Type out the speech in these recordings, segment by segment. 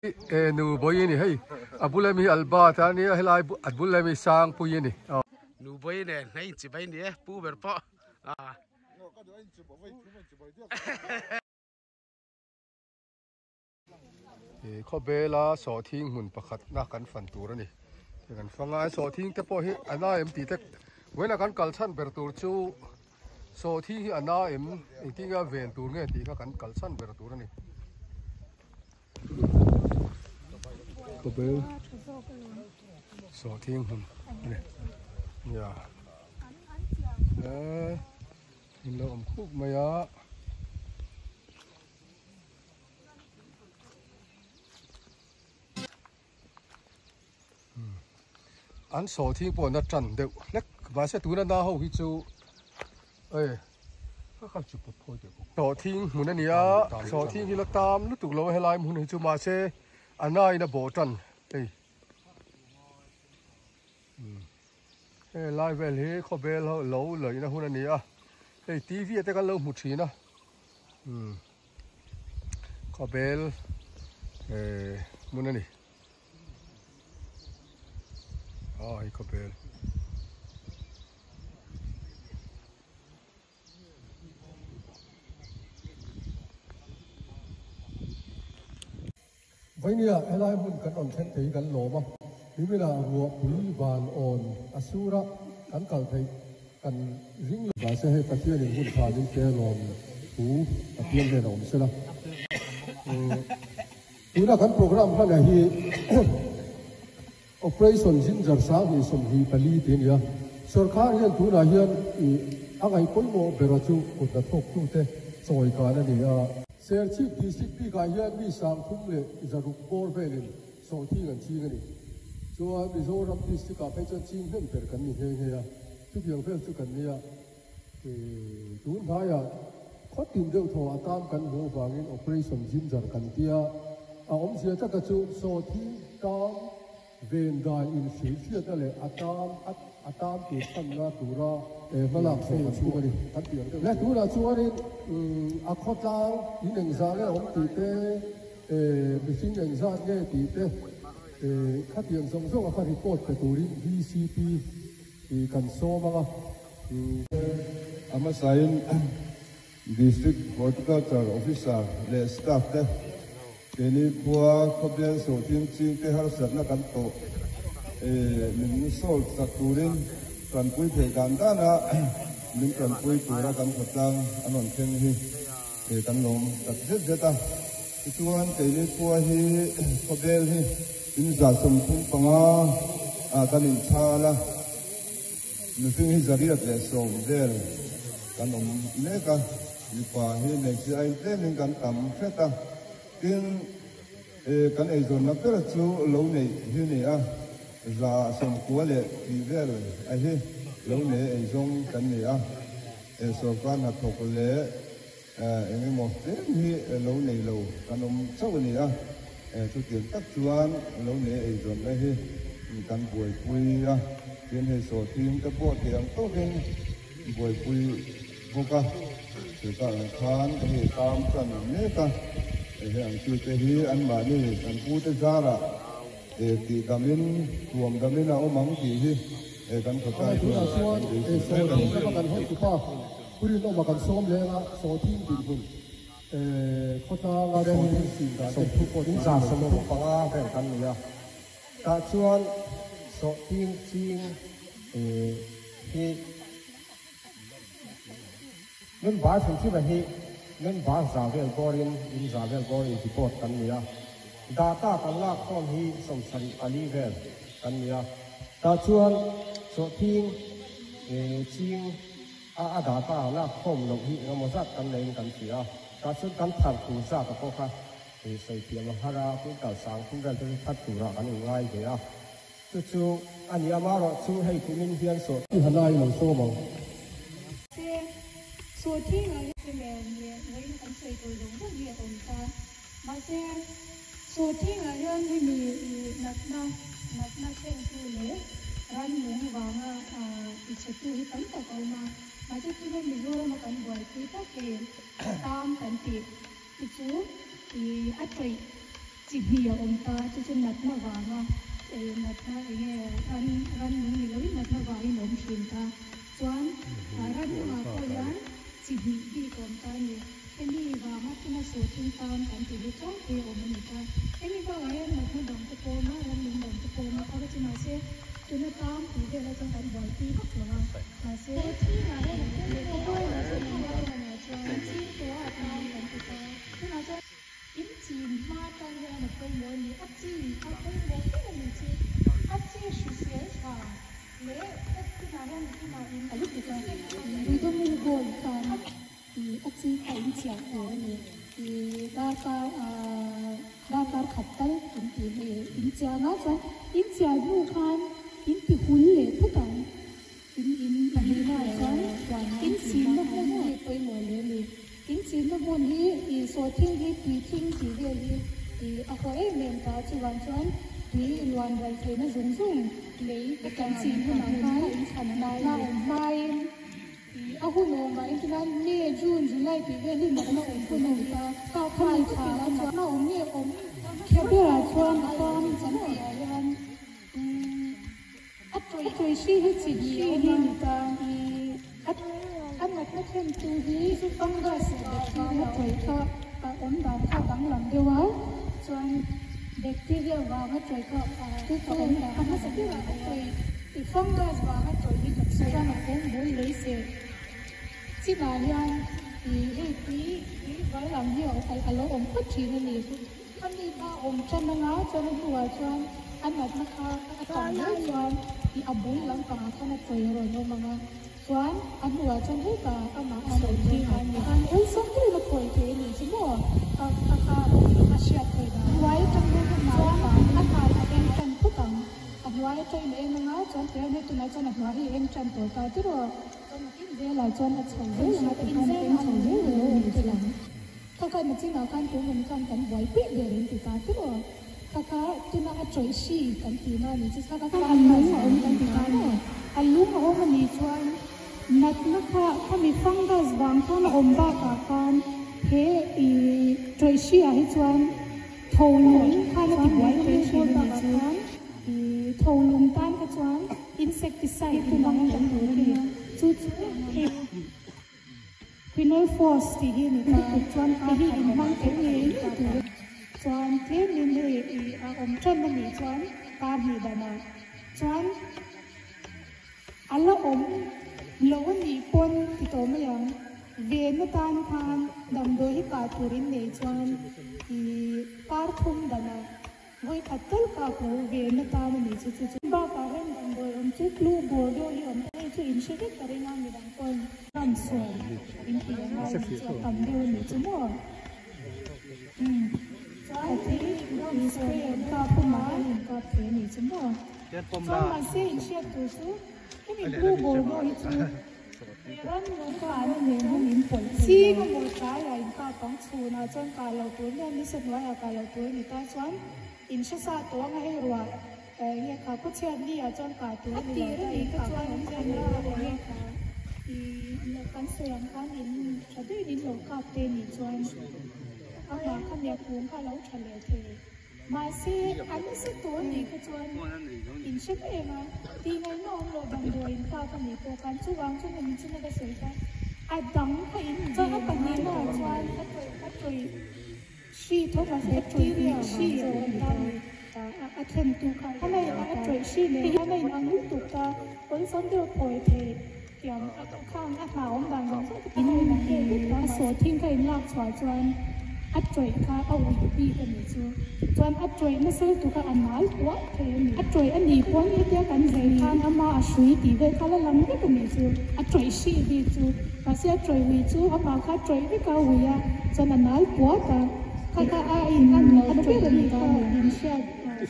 nu boy ni hey abulami alba ta ni helai abulami sang puy ni nu boy ne nai chi bai ni pu ber po kho bela so thing mun pakhat na kan fan tur ani kan fanga so thing te po hi ana em ti te wena kan kalchan ber tur chu so thi hi ana em tinga ven tur nge ti ka kan kalchan ber tur ani kho bel so thing hun ne ya in lo om khuk maya anh số thi bộ nó trần đều lắc và sẽ túi nó hậu hi chú ơi các chụp một thôi được số thi muốn anh nhớ số thi hi là tam lúc tụi lâu hay lại muốn hi chú mà sẽ anh ai nó bộ trần đây hay lại về thế có bé lâu lời nó muốn anh nhớ đây tivi ở đây cái lâu một xí nữa có bé muốn anh nhớ ai có bel vậy nè ai lại muốn cần on thân thấy cần lỗ mà vì bây giờ vua quý vạn on asura cần cầu thấy cần riêng và sẽ hay phát triển những vùng thảo những cái lòm phú phát triển về lòm sẽ là chúng ta cần program cái này operation ginger sang hi som hi pali tin ya sarkar hian tu na hian angai poimo berachu kut na thok tu te choi ka na ni a ser chief district pi ka hian mi sang thum le zaruk bor velin so thi gan chi ngani cho mizoram district ka phai chan chim hem per kan ni he he ya tu biang fel chu kan ni ya tun tha ya khot tin deuh tho atam kan ho wangin operation ginger kan tia a om sia ta ka chu so thi kam ven dai in sri chiat ale atam tu sanna tura malak so chu ani atiang le tura chu ani a khotang in eng za le om ti te machine eng za nge ti te khatiang song song a report ka turin VCP kan so manga ama sain district horticulture officer le staff te kini bua khobian so tin ching te har sat na kan to min sol saturin kan pui phe gan da na min kan pui tura kan khotang anon theng hi kan nom tak je jeta chuan kini bua hi khobel hi in za som thum panga kan in thala mi thing hi zariat le som del kan nom le ka mi pa hi next ai te min kan tam theta tin kan ei zon na per chu lo nei hi ni a za som kwa le ti vel a hi lo nei ei zong kan ni a so kan na thok le eng mo te hi lo nei lo kan om chau ni a chu tin tak chuan lo nei ei zon na hi kan buai pui a tin he so tim te po ti ang to hin buai pui boka se ta khan he tam kan ne ta ang chu te hi an ma ni an pu te zara ti kamin tuam kamin a omang ti hi kan khata tu na chuan so thing ka kan hoi tu pa puri no ma kan som le na so thing tin bun khota nga den sin da so thu ko din za som thu pa nga vel kan ni ya ta chuan so thing ching hi nên vài phần chi vậy nên vài giáo viên gorin in giáo viên gorin report kan nia data kan la khom hi som sari ali vel kan nia ta chuan so thing ching a data la khom lo hi ngamo zat kan lein kan sia ta chuan kan thar tu za ka ko kha sei piam hara ku ka sang ku vel tu that tu ra kan ngai ve a chu ani amaro chu hei ku min hian so hi hanai lo so mo so thi ngai se me ngai kan sei tu dong bu ye ton ta ma se so thi ngai yan ni mi nat na chen tu le ran mu wa nga I che tu hi kan ta ko ma se tu mi zo ma kan boi ti ta ke tam kan ti I chu I a trei chỉ bia ông ta cho nát nó vào mà nát na nghe ran nung ni lối nát nó vào in ông xin ta chuan ran mà coi án chỉ bia ông ta ni cái này vào mắt nó số trung tâm cảnh chỉ biết chọn thì ông mình ta cái này vào ấy nát nó đồng cái cô nó ran nung đồng cái cô nó có cái gì mà sẽ cho nó tam thì cái là trong cảnh bồi tí bắt rồi mà sẽ thì là cái cô là sẽ làm ra là cho chỉ của ta làm cái ta thế là cho in chim ma tan ra một cái mối lý ấp chi ấp cái mối cái là mình chi ấp chi sự sẽ sao lẽ cái nào ra cái nào in ở lúc đó vì tôi mình buồn tan thì ấp chi phải in chèo ở này thì đa ta khát tay in thì in chèo nó cho in chèo nu khan in thì hun lệ tất cả in là như nào đó in chim nó không có cái mối lý in chim nó buồn đi số thiên đi tùy thiên chỉ về đi ở khỏi miền ta chỉ hoàn toàn đi loan vậy thì nó dùng lấy cái cảnh chim nó làm thành mai ở khu nông mà cái này nghe June July thì về đi mà nó ở khu nông ta cao phai khá là nó ở nghe ông theo biết là con chẳng phải là tôi suy hết chỉ đi đi ta anh mặc nó thêm tu đi phong ra sự đẹp nó thấy có ổn đàn có bằng lòng điều á cho anh đẹp tí điều vào nó thấy có cái ổn đàn nó sẽ biết là tôi thì phong ra vào nó thấy đi thật sự ra nó cũng muốn lấy xe chỉ là anh thì cái gói làm nhiều phải lỗ ổn bất chỉ nên thì anh đi ba ổn chân nó ngáo cho nó đùa cho anh mặc nó khá tỏng nữa cho anh thì ông bốn lắm cả cho nó cười rồi nhưng mà Tuan, anu aja kita, ama di mana? Oi, sampai nak koi ni semua. Asyik kita. Wai kan kita mahu, anak yang kan putang. Wai kan ini mengajar, dia ni tu nak nak wai yang kan tu. Tapi tu, dia lah jangan cakap. Nak ini cakap. Kakak macam nak kan tu kan wai pun dia ni kita tu. Kakak tu nak cuci si kan tu ni. Jadi kakak alu kan kita. Alu mahu ni tuan. Nat nakha kami fungus bang thon omba ka kan he I troisia hi chuan tholung khan ti boi te chuan ka chuan I tholung tan ka chuan insecticide tu mang kan tu ni chu he quinol force ti hi ni ka chuan ka hi in mang te ni tu chuan te ni ni a om chan ni chuan ka hi dana chuan alla om lâu ni pon thì tổ mới yang về nó tan khan đầm đôi cả turin này chuan thì par thum đana với cả tất cả của về nó tan này chú ba cả hen đầm đôi ông chú lu bồ đôi ông ấy chú in sẽ cái cái ngang người đàn con làm sồn in thì là cầm đôi này chú mua cái gì nó sẽ cả phun máu cả thế này chú mua cho mà sẽ in sẽ tu sú cái mình lu bồ đôi chú ran nó cả nó nhiều hơn in phổi xí cái mồi cá là in cả bóng chù nào trong cả lẩu túi nên đi sân nói là cả lẩu túi người ta choán in sẽ xa tối ngay rồi nghe cả có chuyện đi ở trong cả túi người ta in cả cái nó xem là nghe cả thì là cán sườn cán in cho tới in lẩu cà phê này choán ông bà không nhà cuốn cả lẩu trả lời thì mà sẽ anh sẽ tối này cái choán in sẽ cái mà thì ngày nó ông lẩu bằng đồi in cả cái này cô cán chú vàng chú mình chú nó sửa ra đắng phải in cho các bạn nhìn vào choán các tuổi si thôi mà sẽ tuổi si rồi thêm tu khai cái này là tuổi si này cái này là nước tục ta với sống được hồi thì kiểu khang máu ông bằng giống cái này là cái số thiên cái lạc xóa choán tuổi khai ông bị cái này chưa choán tuổi nó sẽ tu khai ăn máu quá thế tuổi anh đi quán cái tiếc anh dậy khang ama suy thì về khai là làm cái này chưa tuổi si đi chưa mà sẽ tuổi vì chú ama khai tuổi với cao vì cho nên nói quá ta khai in anh nó biết là người ta in xe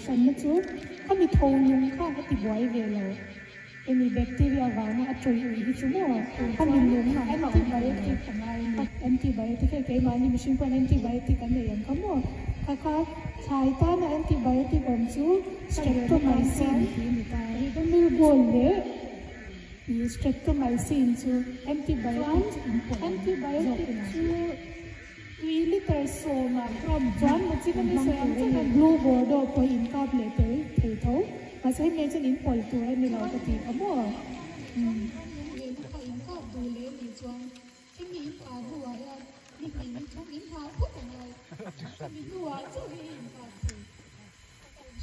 sân nó chúเขามีโทนลงข้างเขาติดไว้เวลามีแบคทีเรียว่าเนี่ยอัดจุยที่ชั่วโมงเขามีลงมาแอนติไบโอติกทำไมแอนติไบโอติกแค่มานี่ไม่ใช่เป็นแอนติไบโอติกกันเลยอย่างเขาบอกค่ะใช้ต้านแอนติไบโอติกผมชูสเตรปโตไมซินที่มีตาที่ต้องมีบอลเลยมีสเตรปโตไมซินชูแอนติไบโอติกชู 3 liter so mà from John một chiếc cái xe anh chắc là blue bordeaux của in cáp lệ tới thầy thấu mà sẽ nghe cho in pol tuổi này là cái gì ấm à về nó in cáp tuổi lệ thì John cái in cáp bùa ya đi in trong in cáp cũng vậy in bùa chứ in cáp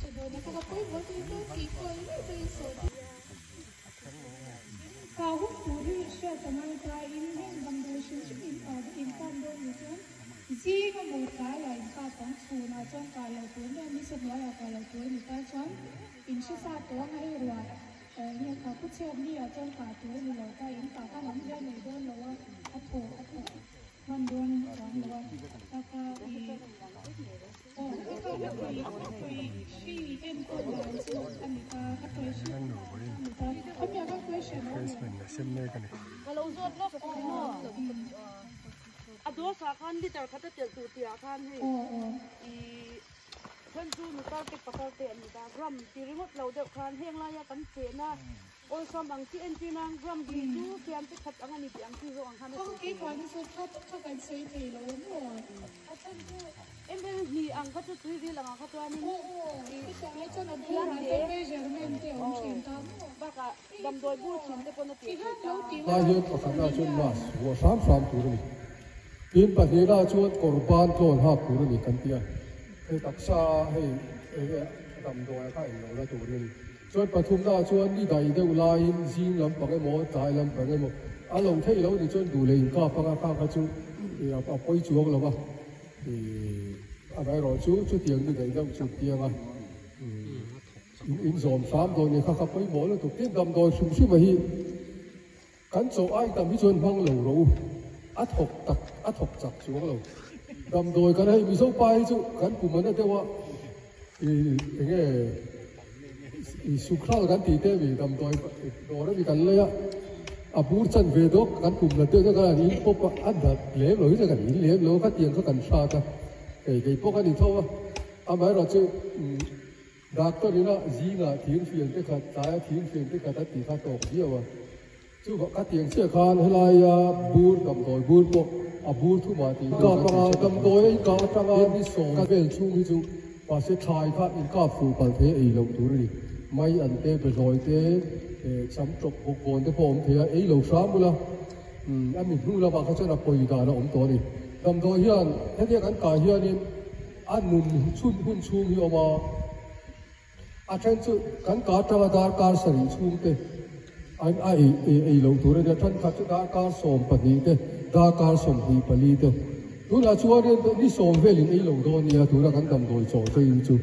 cho nên nó có cái vấn đề nó kỳ quái đấy rồi cao hút tuổi đi xe tầm này ta in những bằng đồ sinh xuất in cáp đồ như thế gì mà một cái là ta phóng xù nào trong cái là tuổi này mình sẽ nói là cái là tuổi người ta chọn in xuất phát tuổi hay rồi nhưng mà cứ xem đi ở trong cả tuổi thì là ta in cả các lắm ra này đơn là ắt thổมันโดนสองวันแล้วก็อีแล้วก็คุยชีเอ็นตัวอย่างซึ่งอันนี้ก็คุยชีอันนี้ก็มีอะไรคุยชีนะเราจดรอบอ๋ออะตัวสาขาที่จะคัดเตือนตัวที่อาคารให้อีเพื่อนจูนุตาเก็บปากกาเตียนนุตากรัมที่รีโมทเราเดือดคานแห้งลายกันเสียนะโอ้ยสมังที่เอ็นจีนางกรัมดีจูเทียมที่ขัดอันนี้ที่อันที่เราอันขันเขาคิดว่าที่สุดเขากันใช้ตีเราเนี่ยเอ็มเป็นมีอันก็จะซื้อดีหลังเขาตัวนี้ที่จะให้เจ้าหน้าที่ร้านเป็นเจอร์เมนเที่ยวชิมตามบ้ากะดำโดยบูชิมแต่คนละที่ตายเยอะกว่าขนาดชนมาหัวสามตัวนี่อินปัจเจกชวนกอร์บานโคลนหักตัวนี่กันเตียให้ตักซาให้ดำโดยข้าอินเราตัวนี่ชวนปฐุมราชวนนี่ใดเดียวลายซิงลำปักไอ้หมอตายลำปักไอ้หมออารมณ์เที่ยวนี่ชวนดูเลยก้าปักก้าจูเอาไปจูงเราบ้าอะไรรอจูเตียงนี่ใดเดียวจูเตียงอ่ะอินสมสามตัวนี่ข้าไปหมอแล้วถูกเตี้ยดำโดยชุ่มชุ่มมาฮีกันโซ่ไอ้ดำที่ชวนพังเหลวเราอัดหกจักจูงเราดำโดยกันให้มีโซ่ไปจูกันกลุ่มมันนั่นเดียวว่าอย่างเงี้ยสุขเรากันตีเต้มีดำโดยโดนมีกันเลยอ่ะบูชันเวดกกันกลุ่มละเดียวกันนี่พวกอันดับเลี้ยงเลยจะกันนี่เลี้ยงเลยก็เตียงก็กันชาติไอ้พวกกันนี่เท่าว่าอ่ะหมายเราจะดักตัวนี้นะจีน่ะทิ้งเฟียนที่ขัดตายทิ้งเฟียนที่ขัดตีขัดตกเดียวว่าจู่ก็เตียงเสียคานให้ลายบูดดำโดยบูดพวกอ่ะบูดทุกมาตีก็ประมาณดำโดยก็ประมาณที่สองก็เป็นช่วงที่จู่ว่าเสียทายข้าอินก้าฟูปันเทไอ้เราตัวนี้ไม่อันเตะไปลอยเตะช้ำจบบุกบอลที่ผมเทียไอ้เหล่าซ้ำบุละอันนี้รู้แล้วว่าเขาจะนับปอยดาแล้วอมตัวนี้ดำตัวเฮียนถ้าเทียกันกาเฮียนี่อันนุ่มชุ่มหุ่นชุ่มเฮียมาอาจารย์จุกันกาตระดาการสริชุ่มเตะอันไอ้เหล่าตัวนี้ท่านขัดดาการสมปฏิเตะดาการสมหีปลีเตะดูแลชัวร์นี่สมเวลินไอ้เหล่าตัวนี้ตัวนั้นกันดำตัวโจทย์อยู่